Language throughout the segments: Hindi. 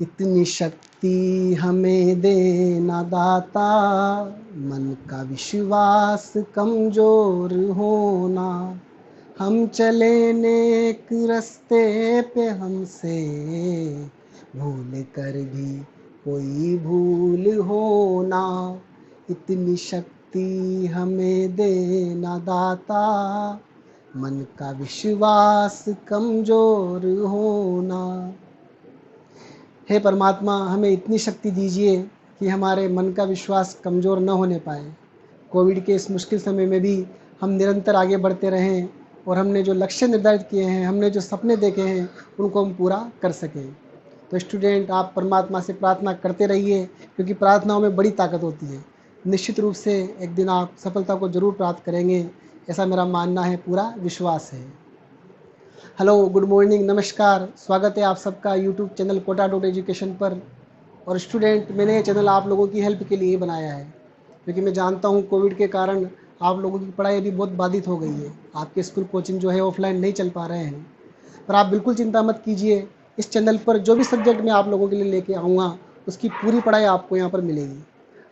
इतनी शक्ति हमें देना दाता, मन का विश्वास कमजोर होना। हम चले नेक रास्ते पे, हमसे भूल कर भी कोई भूल होना। इतनी शक्ति हमें देना दाता, मन का विश्वास कमजोर होना। हे परमात्मा, हमें इतनी शक्ति दीजिए कि हमारे मन का विश्वास कमज़ोर न होने पाए। कोविड के इस मुश्किल समय में भी हम निरंतर आगे बढ़ते रहें और हमने जो लक्ष्य निर्धारित किए हैं, हमने जो सपने देखे हैं, उनको हम पूरा कर सकें। तो स्टूडेंट, आप परमात्मा से प्रार्थना करते रहिए, क्योंकि प्रार्थनाओं में बड़ी ताकत होती है। निश्चित रूप से एक दिन आप सफलता को ज़रूर प्राप्त करेंगे, ऐसा मेरा मानना है, पूरा विश्वास है। हेलो, गुड मॉर्निंग, नमस्कार, स्वागत है आप सबका यूट्यूब चैनल कोटा.एजुकेशन पर। और स्टूडेंट, मैंने ये चैनल आप लोगों की हेल्प के लिए बनाया है, क्योंकि मैं जानता हूँ कोविड के कारण आप लोगों की पढ़ाई अभी बहुत बाधित हो गई है। आपके स्कूल कोचिंग जो है ऑफलाइन नहीं चल पा रहे हैं, पर आप बिल्कुल चिंता मत कीजिए। इस चैनल पर जो भी सब्जेक्ट मैं आप लोगों के लिए लेके आऊँगा, उसकी पूरी पढ़ाई आपको यहाँ पर मिलेगी।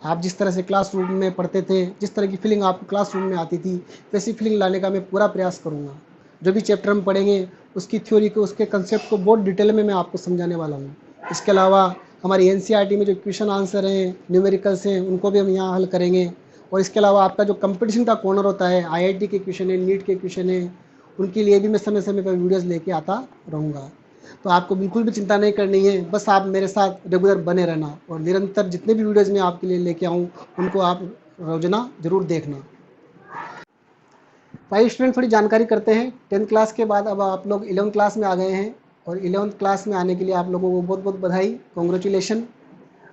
आप जिस तरह से क्लासरूम में पढ़ते थे, जिस तरह की फीलिंग आपको क्लासरूम में आती थी, वैसी फीलिंग लाने का मैं पूरा प्रयास करूँगा। जो भी चैप्टर हम पढ़ेंगे, उसकी थ्योरी को, उसके कंसेप्ट को बहुत डिटेल में मैं आपको समझाने वाला हूँ। इसके अलावा हमारी एनसीईआरटी में जो क्वेश्चन आंसर हैं, न्यूमेरिकल्स हैं, उनको भी हम यहाँ हल करेंगे। और इसके अलावा आपका जो कंपटीशन का कॉर्नर होता है, आईआईटी के क्वेश्चन है, नीट के क्वेश्चन है, उनके लिए भी मैं समय समय पर वीडियोज़ लेके आता रहूँगा। तो आपको बिल्कुल भी चिंता नहीं करनी है, बस आप मेरे साथ रेगुलर बने रहना और निरंतर जितने भी वीडियोज़ मैं आपके लिए लेके आऊँ, उनको आप रोजाना ज़रूर देखना। भाई स्टूडेंट, थोड़ी जानकारी करते हैं। 10th क्लास के बाद अब आप लोग 11th क्लास में आ गए हैं, और 11th क्लास में आने के लिए आप लोगों को बहुत बहुत बधाई, कॉन्ग्रेचुलेशन।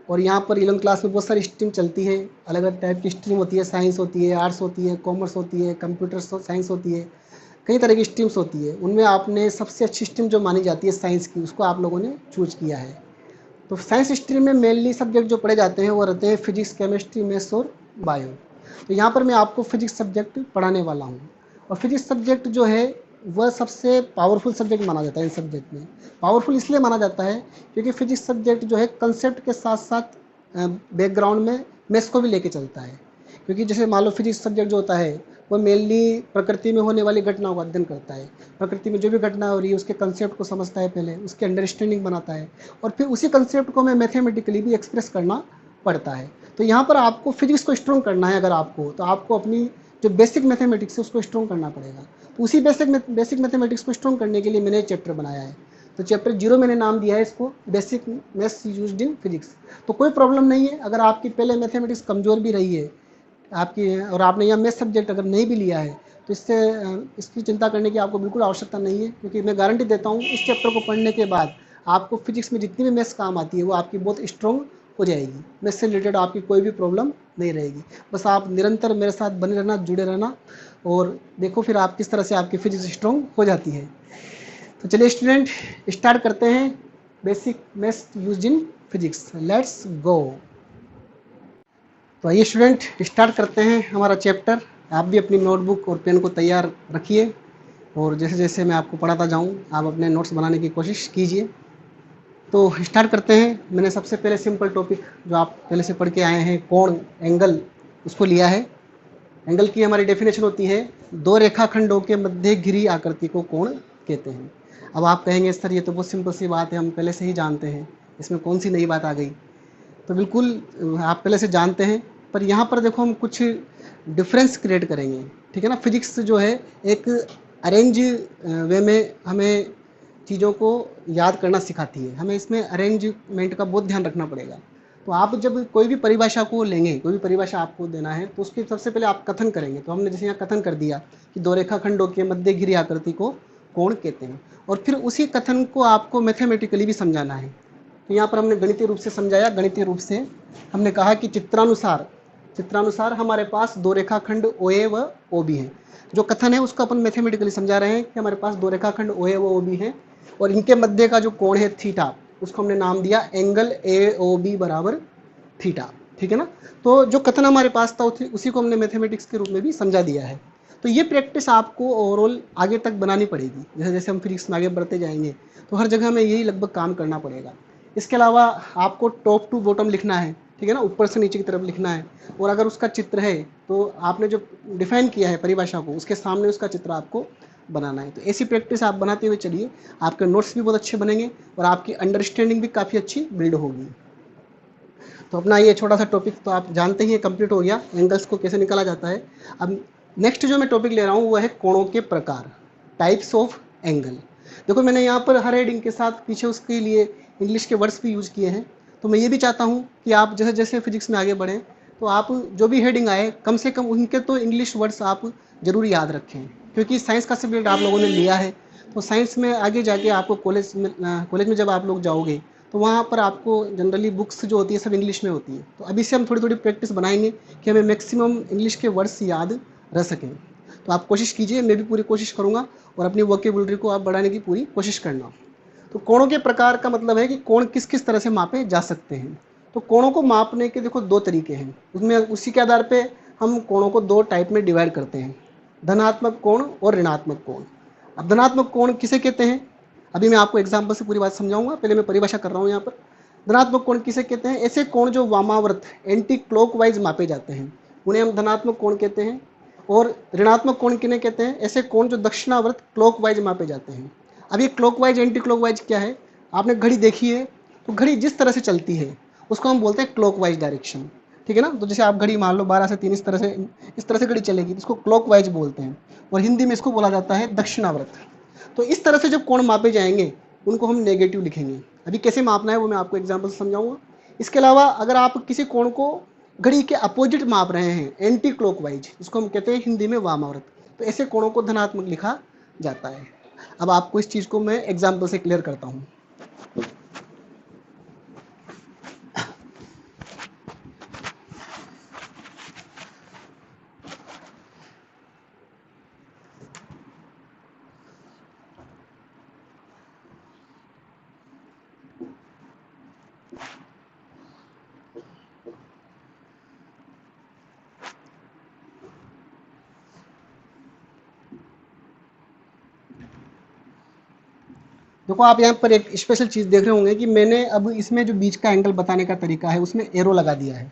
और यहाँ पर 11th क्लास में बहुत सारी स्ट्रीम चलती है, अलग अलग टाइप की स्ट्रीम होती है। साइंस होती है, आर्ट्स होती है, कॉमर्स होती है, कंप्यूटर साइंस होती है, कई तरह की स्ट्रीम्स होती है। उनमें आपने सबसे अच्छी स्ट्रीम जो मानी जाती है साइंस की, उसको आप लोगों ने चूज किया है। तो साइंस स्ट्रीम में मेनली सब्जेक्ट जो पढ़े जाते हैं वो रहते हैं फिजिक्स, केमिस्ट्री, मैथ्स और बायो। तो यहाँ पर मैं आपको फिजिक्स सब्जेक्ट पढ़ाने वाला हूँ। और फिजिक्स सब्जेक्ट जो है वह सबसे पावरफुल सब्जेक्ट माना जाता है। इन सब्जेक्ट में पावरफुल इसलिए माना जाता है क्योंकि फिजिक्स सब्जेक्ट जो है कंसेप्ट के साथ साथ बैकग्राउंड में मैथ्स को भी लेके चलता है। क्योंकि जैसे मान लो फिजिक्स सब्जेक्ट जो होता है वो मेनली प्रकृति में होने वाली घटनाओं का अध्ययन करता है। प्रकृति में जो भी घटना हो रही है उसके कंसेप्ट को समझता है, पहले उसकी अंडरस्टैंडिंग बनाता है, और फिर उसी कंसेप्ट को मैं मैथमेटिकली भी एक्सप्रेस करना पड़ता है। तो यहाँ पर आपको फिजिक्स को स्ट्रॉन्ग करना है अगर आपको, तो आपको अपनी जो बेसिक मैथमेटिक्स है उसको स्ट्रॉन्ग करना पड़ेगा। तो उसी बेसिक मैथमेटिक्स को स्ट्रॉन्ग करने के लिए मैंने चैप्टर बनाया है। तो चैप्टर 0 मैंने नाम दिया है इसको, basic maths used in physics. तो कोई प्रॉब्लम नहीं है अगर आपकी पहले मैथमेटिक्स कमज़ोर भी रही है आपकी, और आपने यह मैथ सब्जेक्ट अगर नहीं भी लिया है, तो इसकी चिंता करने की आपको बिल्कुल आवश्यकता नहीं है। क्योंकि मैं गारंटी देता हूँ इस चैप्टर को पढ़ने के बाद आपको फिजिक्स में जितनी भी मैथ्स काम आती है वो आपकी बहुत स्ट्रॉन्ग हो जाएगी। मैथ्स से रिलेटेड आपकी कोई भी प्रॉब्लम नहीं रहेगी। बस आप निरंतर मेरे साथ बने रहना, जुड़े रहना, और देखो फिर आप किस तरह से आपकी फिजिक्स स्ट्रॉन्ग हो जाती है। तो चलिए स्टूडेंट, स्टार्ट करते हैं basic maths used in physics. Let's go. तो आइए स्टूडेंट, स्टार्ट करते हैं हमारा चैप्टर। आप भी अपनी नोटबुक और पेन को तैयार रखिए, और जैसे जैसे मैं आपको पढ़ाता जाऊं आप अपने नोट्स बनाने की कोशिश कीजिए। तो स्टार्ट करते हैं। मैंने सबसे पहले सिंपल टॉपिक जो आप पहले से पढ़ के आए हैं, कोण, एंगल, उसको लिया है। एंगल की हमारी डेफिनेशन होती है, दो रेखाखंडों के मध्य घिरी आकृति को कोण कहते हैं। अब आप कहेंगे सर ये तो बहुत सिंपल सी बात है, हम पहले से ही जानते हैं, इसमें कौन सी नई बात आ गई। तो बिल्कुल आप पहले से जानते हैं, पर यहाँ पर देखो हम कुछ डिफरेंस क्रिएट करेंगे, ठीक है ना। फिजिक्स जो है एक अरेंज वे में हमें चीज़ों को याद करना सिखाती है, हमें इसमें अरेंजमेंट का बहुत ध्यान रखना पड़ेगा। तो आप जब कोई भी परिभाषा को लेंगे, कोई भी परिभाषा आपको देना है, तो उसकी सबसे पहले आप कथन करेंगे। तो हमने जैसे यहाँ कथन कर दिया कि दो रेखाखंडों के मध्य घिरी आकृति को कोण कहते हैं, और फिर उसी कथन को आपको मैथमेटिकली भी समझाना है। तो यहाँ पर हमने गणितीय रूप से समझाया। गणितीय रूप से हमने कहा कि चित्रानुसार हमारे पास दो रेखाखंड OA व OB हैं। जो कथन है उसको अपन मैथमेटिकली समझा रहे हैं कि हमारे पास दो रेखाखंड OA व OB हैं, और इनके मध्य का जो कोण है थीटा, उसको हमने नाम दिया एंगल AOB बराबर थीटा, ठीक है ना। तो जो कथन हमारे पास था उसी को हमने मैथमेटिक्स के रूप में भी समझा दिया है। तो ये प्रैक्टिस आपको ओवरऑल आगे तक बनानी पड़ेगी। जैसे जैसे हम फिजिक्स में आगे बढ़ते जाएंगे तो हर जगह में यही लगभग काम करना पड़ेगा। इसके अलावा आपको टॉप टू बॉटम लिखना है, ठीक है ना, ऊपर से नीचे की तरफ लिखना है। और अगर उसका चित्र है तो आपने जो डिफाइन किया है परिभाषा को, उसके सामने उसका चित्र आपको बनाना है। तो ऐसी प्रैक्टिस आप बनाते हुए चलिए, आपके नोट्स भी बहुत अच्छे बनेंगे और आपकी अंडरस्टैंडिंग भी काफ़ी अच्छी बिल्ड होगी। तो अपना ये छोटा सा टॉपिक तो आप जानते ही कंप्लीट हो गया, एंगल्स को कैसे निकाला जाता है। अब नेक्स्ट जो मैं टॉपिक ले रहा हूँ वो है कोणों के प्रकार, टाइप्स ऑफ एंगल। देखो मैंने यहाँ पर हर हेडिंग के साथ पीछे उसके लिए इंग्लिश के वर्ड्स भी यूज़ किए हैं। तो मैं ये भी चाहता हूँ कि आप जैसे जैसे फिजिक्स में आगे बढ़ें तो आप जो भी हेडिंग आए कम से कम उनके तो इंग्लिश वर्ड्स आप ज़रूर याद रखें, क्योंकि साइंस का सब्जेक्ट आप लोगों ने लिया है। तो साइंस में आगे जाके आपको कॉलेज में जब आप लोग जाओगे तो वहाँ पर आपको जनरली बुक्स जो होती है सब इंग्लिश में होती है। तो अभी से हम थोड़ी थोड़ी प्रैक्टिस बनाएंगे कि हमें मैक्सिमम इंग्लिश के वर्ड्स याद रह सकें। तो आप कोशिश कीजिए, मैं भी पूरी कोशिश करूँगा और अपनी वोकेबुलरी को आप बढ़ाने की पूरी कोशिश करना। तो कोणों के प्रकार का मतलब है कि कोण किस किस तरह से मापे जा सकते हैं। तो कोणों को मापने के देखो दो तरीके हैं, उसमें उसी के आधार पे हम कोणों को दो टाइप में डिवाइड करते हैं, धनात्मक कोण और ऋणात्मक कोण। अब धनात्मक कोण किसे कहते हैं, अभी मैं आपको एग्जाम्पल से पूरी बात समझाऊंगा, पहले मैं परिभाषा कर रहा हूँ यहाँ पर। धनात्मक कोण किसे कहते हैं, ऐसे कोण जो वामावर्त एंटी क्लॉकवाइज मापे जाते हैं उन्हें हम धनात्मक कोण कहते हैं। और ऋणात्मक कोण किन्हें कहते हैं, ऐसे कोण जो दक्षिणावर्त क्लॉकवाइज मापे जाते हैं। अब ये क्लॉकवाइज एंटी क्लॉकवाइज क्या है, आपने घड़ी देखी है तो घड़ी जिस तरह से चलती है उसको हम बोलते हैं क्लॉकवाइज डायरेक्शन, ठीक है ना। तो जैसे आप घड़ी मान लो 12 से 3 इस तरह से घड़ी चलेगी, इसको क्लॉकवाइज बोलते हैं और हिंदी में इसको बोला जाता है दक्षिणावर्त। तो इस तरह से जब कोण मापे जाएंगे उनको हम नेगेटिव लिखेंगे। अभी कैसे मापना है वो मैं आपको एग्जाम्पल से समझाऊंगा। इसके अलावा अगर आप किसी कोण को घड़ी के अपोजिट माप रहे हैं, एंटी क्लॉकवाइज, इसको हम कहते हैं हिंदी में वामावर्त, तो ऐसे कोणों को धनात्मक लिखा जाता है। अब आपको इस चीज़ को मैं एग्जाम्पल से क्लियर करता हूँ। देखो आप यहाँ पर एक स्पेशल चीज़ देख रहे होंगे कि मैंने अब इसमें जो बीच का एंगल बताने का तरीका है उसमें एरो लगा दिया है।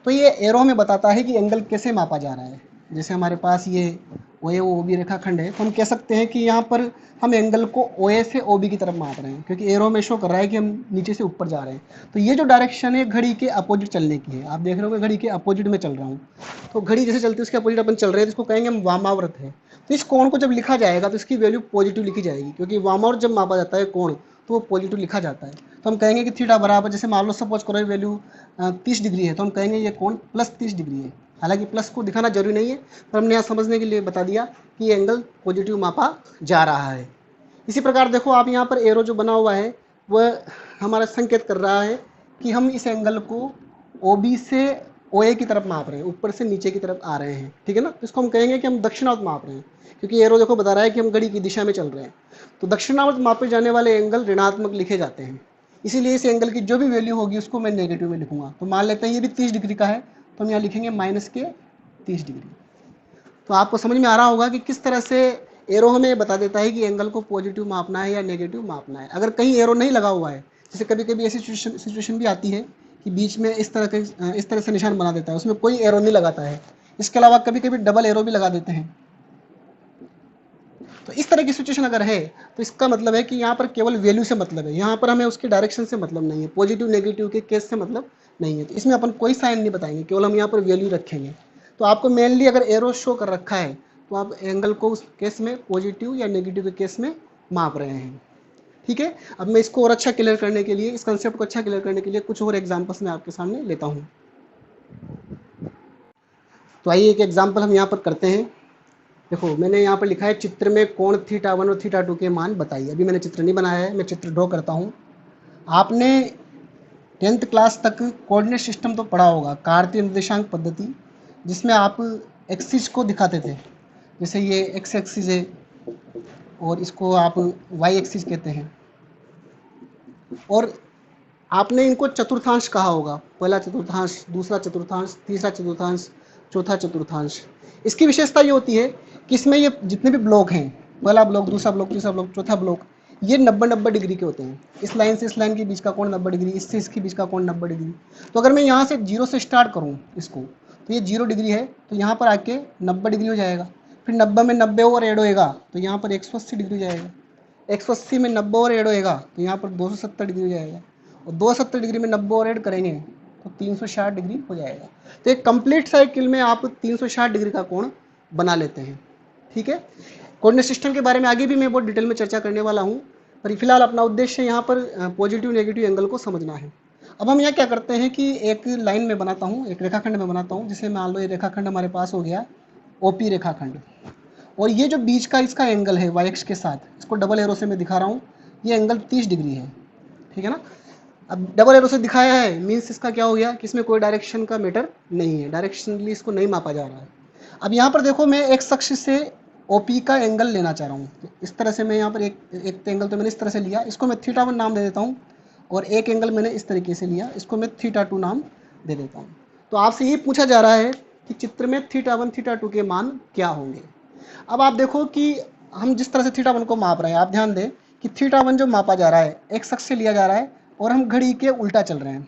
तो ये एरो हमें बताता है कि एंगल कैसे मापा जा रहा है। जैसे हमारे पास ये ओ ए ओ बी रेखाखंड है तो हम कह सकते हैं कि यहाँ पर हम एंगल को ओ ए से ओ बी की तरफ माप रहे हैं, क्योंकि एरो में शो कर रहा है कि हम नीचे से ऊपर जा रहे हैं। तो ये जो डायरेक्शन है घड़ी के अपोजिट चलने की है, आप देख रहे हो घड़ी के अपोजिट में चल रहा हूँ। तो घड़ी जैसे चलती है उसके अपोजिट अपन चल रहे हैं तो इसको कहेंगे हम वामावर्त है। तो इस कोण को जब लिखा जाएगा तो इसकी वैल्यू पॉजिटिव लिखी जाएगी, क्योंकि वामावर्त जब मापा जाता है कोण तो वो पॉजिटिव लिखा जाता है। तो हम कहेंगे कि थीटा बराबर, जैसे मान लो सपोज करो वैल्यू 30 डिग्री है तो हम कहेंगे ये कोण प्लस 30 डिग्री है। हालांकि प्लस को दिखाना जरूरी नहीं है, पर हमने यहाँ समझने के लिए बता दिया कि ये एंगल पॉजिटिव मापा जा रहा है। इसी प्रकार देखो आप यहाँ पर एरो जो बना हुआ है वह हमारा संकेत कर रहा है कि हम इस एंगल को ओ बी से ओ ए की तरफ माप रहे हैं, ऊपर से नीचे की तरफ आ रहे हैं, ठीक है ना। तो इसको हम कहेंगे कि हम दक्षिणावर्त माप रहे हैं, क्योंकि एरो देखो बता रहा है कि हम घड़ी की दिशा में चल रहे हैं। तो दक्षिणावर्त मापे जाने वाले एंगल ऋणात्मक लिखे जाते हैं, इसीलिए इस एंगल की जो भी वैल्यू होगी उसको मैं नेगेटिव में लिखूंगा। तो मान लेते हैं ये भी 30 डिग्री का है तो हम यहाँ लिखेंगे माइनस के 30 डिग्री। तो आपको समझ में आ रहा होगा कि किस तरह से एरो हमें बता देता है कि एंगल को पॉजिटिव मापना है या नेगेटिव मापना है। अगर कहीं एरो नहीं लगा हुआ है, जैसे कभी कभी ऐसी सिचुएशन भी आती है कि बीच में इस तरह से निशान बना देता है, उसमें कोई एरो नहीं लगाता है। इसके अलावा कभी कभी डबल एरो भी लगा देते हैं। तो इस तरह की सिचुएशन अगर है तो इसका मतलब है कि यहाँ पर केवल वैल्यू से मतलब है, यहाँ पर हमें उसके डायरेक्शन से मतलब नहीं है, पॉजिटिव नेगेटिव के केस से मतलब नहीं है। तो इसमें अपन कोई साइन नहीं बताएंगे, केवल हम यहाँ पर वैल्यू रखेंगे। तो आपको मेनली अगर एरो शो कर रखा है तो आप एंगल को उस केस में पॉजिटिव या नेगेटिव के केस में माप रहे हैं, ठीक है। अब मैं इसको और अच्छा क्लियर करने के लिए, इस कंसेप्ट को अच्छा क्लियर करने के लिए कुछ और एग्जाम्पल्स मैं आपके सामने लेता हूँ। तो आइए एक एग्जाम्पल हम यहाँ पर करते हैं। देखो मैंने यहाँ पर लिखा है चित्र में कोण θ1 और θ2 के मान बताइए। अभी मैंने चित्र नहीं बनाया है, मैं चित्र ड्रॉ करता हूँ। आपने 10th क्लास तक कोऑर्डिनेट सिस्टम तो पढ़ा होगा, कार्तीय निर्देशांक पद्धति, जिसमें आप एक्सिस को दिखाते थे। जैसे ये एक्स एक्सिस है और इसको आप वाई एक्सिस कहते हैं। और आपने इनको चतुर्थांश कहा होगा, पहला चतुर्थांश, दूसरा चतुर्थांश, तीसरा चतुर्थांश, चौथा चतुर्थांश। इसकी विशेषता ये होती है कि इसमें ये जितने भी ब्लॉक हैं, पहला ब्लॉक, दूसरा ब्लॉक, तीसरा ब्लॉक, चौथा ब्लॉक, ये 90-90 डिग्री के होते हैं। इस लाइन से इस लाइन के बीच का कोण 90 डिग्री, इससे इसके बीच का कोण 90 डिग्री। तो अगर मैं यहाँ से 0 से स्टार्ट करूँ इसको, तो ये 0 डिग्री है, तो यहाँ पर आके 90 डिग्री हो जाएगा। फिर 90 में 90 और ऐड होएगा तो यहाँ पर 180 डिग्री हो जाएगा। 180 में 90 और ऐड होएगा तो यहाँ पर 270 डिग्री हो जाएगा। और 270 डिग्री में 90 और ऐड करेंगे तो 360 डिग्री हो जाएगा। तो एक कंप्लीट साइकिल में आप 360 डिग्री का कोण बना लेते हैं। ठीक है, कोऑर्डिनेट सिस्टम के बारे में आगे भी मैं बहुत डिटेल में चर्चा करने वाला हूँ, पर फिलहाल अपना उद्देश्य यहाँ पर पॉजिटिव नेगेटिव एंगल को समझना है। अब हम यहाँ क्या करते हैं कि एक लाइन में बनाता हूँ, एक रेखाखंड में बनाता हूँ, जिसे मान लो ये रेखाखंड हमारे पास हो गया ओपी रेखाखंड, और ये जो बीच का इसका एंगल है वाई एक्स के साथ, इसको डबल एरो से मैं दिखा रहा हूँ, ये एंगल 30 डिग्री है। ठीक है ना, अब डबल एरो से दिखाया है मीन्स इसका क्या हो गया कि इसमें कोई डायरेक्शन का मैटर नहीं है, डायरेक्शनली इसको नहीं मापा जा रहा है। अब यहाँ पर देखो मैं एक अक्ष से ओपी का एंगल लेना चाह रहा हूँ, तो इस तरह से मैं यहाँ पर एक एंगल तो मैंने इस तरह से लिया, इसको मैं θ1 नाम दे देता हूँ, और एक एंगल मैंने इस तरीके से लिया, इसको मैं θ2 नाम दे देता हूँ। तो आपसे ये पूछा जा रहा है कि चित्र में θ1 θ2 के मान क्या होंगे। अब आप देखो कि हम जिस तरह से θ1 को माप रहे हैं, आप ध्यान दें कि θ1 जो मापा जा रहा है एक अक्ष से लिया जा रहा है, और हम घड़ी के उल्टा चल रहे हैं।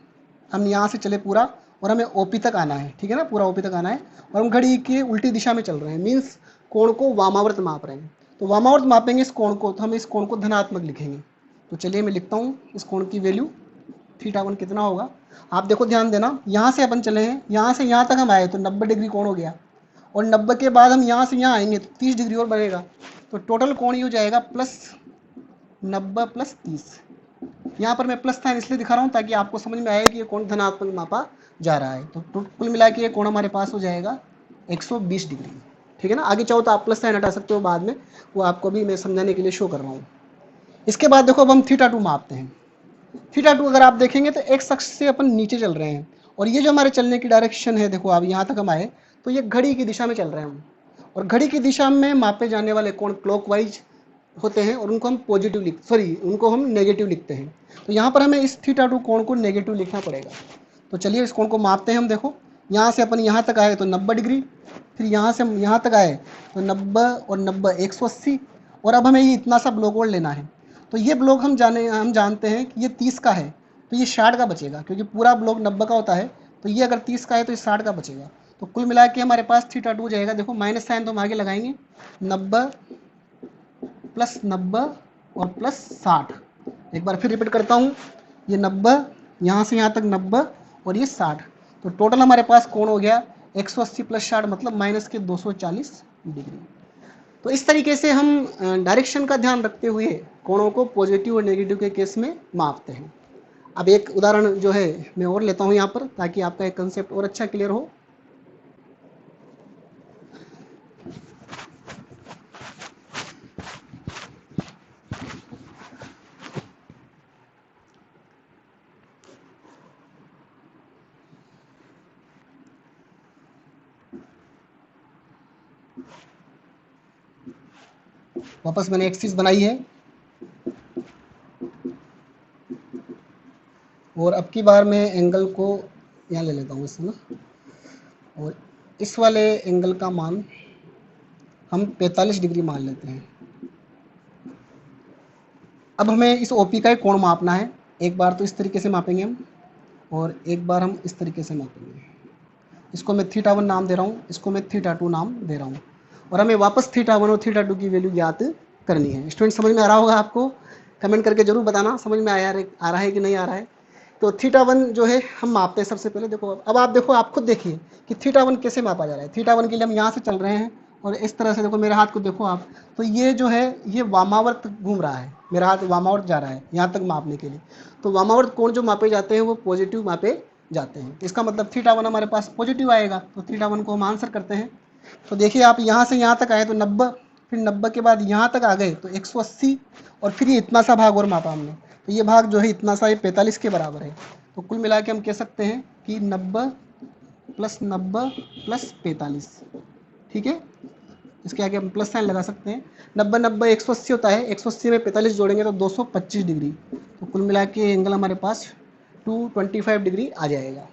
हम यहाँ से चले पूरा, और हमें ओपी तक आना है। ठीक है ना, पूरा ओपी तक आना है, और हम घड़ी की उल्टी दिशा में चल रहे हैं, मीन्स कोण को वामावर्त माप रहे हैं। तो वामावर्त मापेंगे इस कोण को, तो हम इस कोण को धनात्मक लिखेंगे। तो चलिए मैं लिखता हूँ इस कोण की वैल्यू θ1 कितना होगा। आप देखो ध्यान देना, यहाँ से अपन चले हैं, यहाँ से यहाँ तक हम आए तो 90 डिग्री कोण हो गया, और 90 के बाद हम यहाँ से यहाँ आएंगे तो 30 डिग्री और बढ़ेगा, तो टोटल कोण ये हो जाएगा प्लस 90 प्लस 30। यहाँ पर मैं प्लस साइन इसलिए दिखा रहा हूँ ताकि आपको समझ में आए कि ये कोण धनात्मक मापा जा रहा है। तो कुल मिला के ये कोण हमारे पास हो जाएगा 120 डिग्री। ठीक है ना, आगे चाहो तो आप प्लस साइन हटा सकते हो बाद में, वो आपको भी मैं समझाने के लिए शो कर रहा हूँ। इसके बाद देखो अब हम θ2 मापते हैं। θ2 अगर आप देखेंगे तो एक अक्ष से अपन नीचे चल रहे हैं, और ये जो हमारे चलने की डायरेक्शन है, देखो आप यहाँ तक हम आए तो ये घड़ी की दिशा में चल रहे हैं हम, और घड़ी की दिशा में मापे जाने वाले कोण क्लॉकवाइज होते हैं, और उनको हम उनको हम नेगेटिव लिखते हैं। तो यहाँ पर हमें इस θ2 कोण को नेगेटिव लिखना पड़ेगा। तो चलिए इस कोण को मापते हैं हम। देखो यहाँ से अपन यहाँ तक आए तो 90 डिग्री, फिर यहाँ से हम यहाँ तक आए तो 90 और 90 180, और अब हमें ये इतना सा ब्लॉक और लेना है। तो ये ब्लॉक हम जानते हैं कि ये 30 का है, तो ये 60 का बचेगा, क्योंकि पूरा ब्लॉक 90 का होता है, तो ये अगर 30 का है तो ये 60 का बचेगा। तो कुल मिला के हमारे पास θ2 हो जाएगा, देखो माइनस साइन तो हम आगे लगाएंगे, 90 प्लस 90 और प्लस 60। एक बार फिर रिपीट करता हूँ, ये 90, यहाँ से यहाँ तक 90 और ये 60, तो टोटल हमारे पास कोण हो गया 180 प्लस 60 मतलब माइनस के 240 डिग्री। तो इस तरीके से हम डायरेक्शन का ध्यान रखते हुए कोणों को पॉजिटिव और नेगेटिव के केस में मापते हैं। अब एक उदाहरण जो है मैं और लेता हूँ यहाँ पर, ताकि आपका एक कंसेप्ट और अच्छा क्लियर हो। वापस मैंने एक चीज बनाई है, और अब की बार मैं एंगल को यहाँ ले लेता हूँ इससे ना, और इस वाले एंगल का मान हम 45 डिग्री मान लेते हैं। अब हमें इस ओपी का एक कोण मापना है। एक बार तो इस तरीके से मापेंगे हम, और एक बार हम इस तरीके से मापेंगे। इसको मैं θ1 नाम दे रहा हूँ, इसको मैं θ2 नाम दे रहा हूँ, और हमें वापस θ1 और θ2 की वैल्यू ज्ञात करनी है। स्टूडेंट समझ में आ रहा होगा आपको? कमेंट करके जरूर बताना समझ में आ रहा है कि नहीं आ रहा है। तो θ1 जो है हम मापते हैं सबसे पहले। देखो अब आप देखो, आप खुद देखिए कि θ1 कैसे मापा जा रहा है। θ1 के लिए हम यहाँ से चल रहे हैं, और इस तरह से देखो मेरे हाथ को देखो आप, तो ये जो है ये वामावर्त घूम रहा है, मेरा हाथ वामावर्त जा रहा है यहाँ तक मापने के लिए। तो वामावर्त कोण जो मापे जाते हैं वो पॉजिटिव मापे जाते हैं, इसका मतलब θ1 हमारे पास पॉजिटिव आएगा। तो θ1 को हम आंसर करते हैं। तो देखिए आप यहाँ से यहाँ तक आए तो 90, फिर 90 के बाद यहाँ तक आ गए तो 180, और फिर ये इतना सा भाग और मापा हमने, तो ये भाग जो है इतना सा, ये 45 के बराबर है। तो कुल मिला के हम कह सकते हैं कि 90 प्लस 90 प्लस 45। ठीक है, इसके आगे हम प्लस साइन लगा सकते हैं। 90 90 180 होता है, 180 में 45 जोड़ेंगे तो 225 डिग्री। तो कुल मिला के एंगल हमारे पास 225 डिग्री आ जाएगा।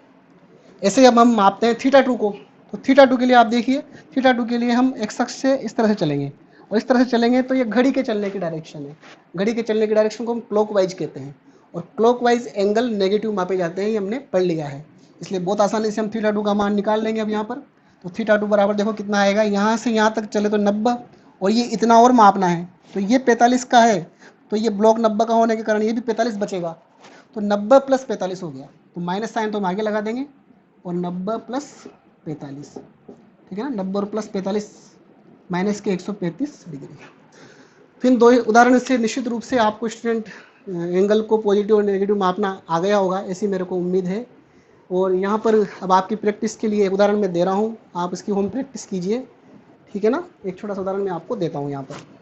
ऐसे जब हम मापते हैं θ2 को, तो θ2 के लिए आप देखिए, θ2 के लिए हम x अक्ष से इस तरह से चलेंगे, और इस तरह से चलेंगे तो ये घड़ी के चलने की डायरेक्शन है। घड़ी के चलने की डायरेक्शन को हम क्लॉकवाइज कहते हैं, और क्लॉकवाइज एंगल नेगेटिव मापे जाते हैं, ये हमने पढ़ लिया है। इसलिए बहुत आसानी से हम थीटा 2 का मान निकाल लेंगे अब यहाँ पर। तो थीटा 2 बराबर देखो कितना आएगा, यहाँ से यहाँ तक चले तो 90, और ये इतना और मापना है तो ये 45 का है, तो ये ब्लॉक 90 का होने के कारण ये भी 45 बचेगा। तो 90 प्लस 45 हो गया, तो माइनस साइन तो हम आगे लगा देंगे, और 90 प्लस 45, ठीक है ना, 90 और प्लस 45 माइनस के 135 डिग्री। फिर दो उदाहरण से निश्चित रूप से आपको स्टूडेंट एंगल को पॉजिटिव और नेगेटिव मापना आ गया होगा, ऐसी मेरे को उम्मीद है। और यहाँ पर अब आपकी प्रैक्टिस के लिए एक उदाहरण मैं दे रहा हूँ, आप इसकी होम प्रैक्टिस कीजिए, ठीक है ना। एक छोटा सा उदाहरण मैं आपको देता हूँ यहाँ पर।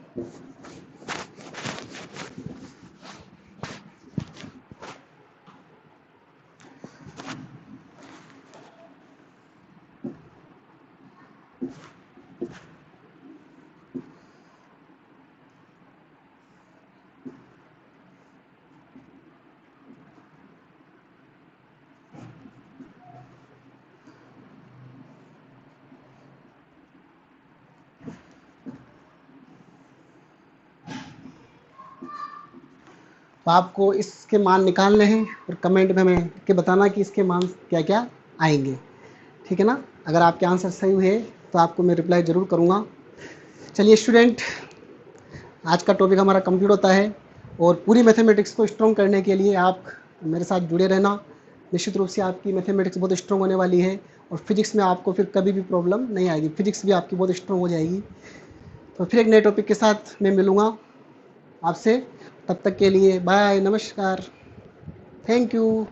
तो आपको इसके मान निकालने हैं और कमेंट में हमें के बताना कि इसके मान क्या क्या आएंगे, ठीक है ना। अगर आपके आंसर सही हुए तो आपको मैं रिप्लाई ज़रूर करूँगा। चलिए स्टूडेंट, आज का टॉपिक हमारा कंप्लीट होता है, और पूरी मैथमेटिक्स को स्ट्रॉन्ग करने के लिए आप मेरे साथ जुड़े रहना। निश्चित रूप से आपकी मैथमेटिक्स बहुत स्ट्रॉन्ग होने वाली है, और फिजिक्स में आपको फिर कभी भी प्रॉब्लम नहीं आएगी, फिजिक्स भी आपकी बहुत स्ट्रॉन्ग हो जाएगी। तो फिर एक नए टॉपिक के साथ मैं मिलूँगा आपसे, तब तक के लिए बाय, नमस्कार, थैंक यू।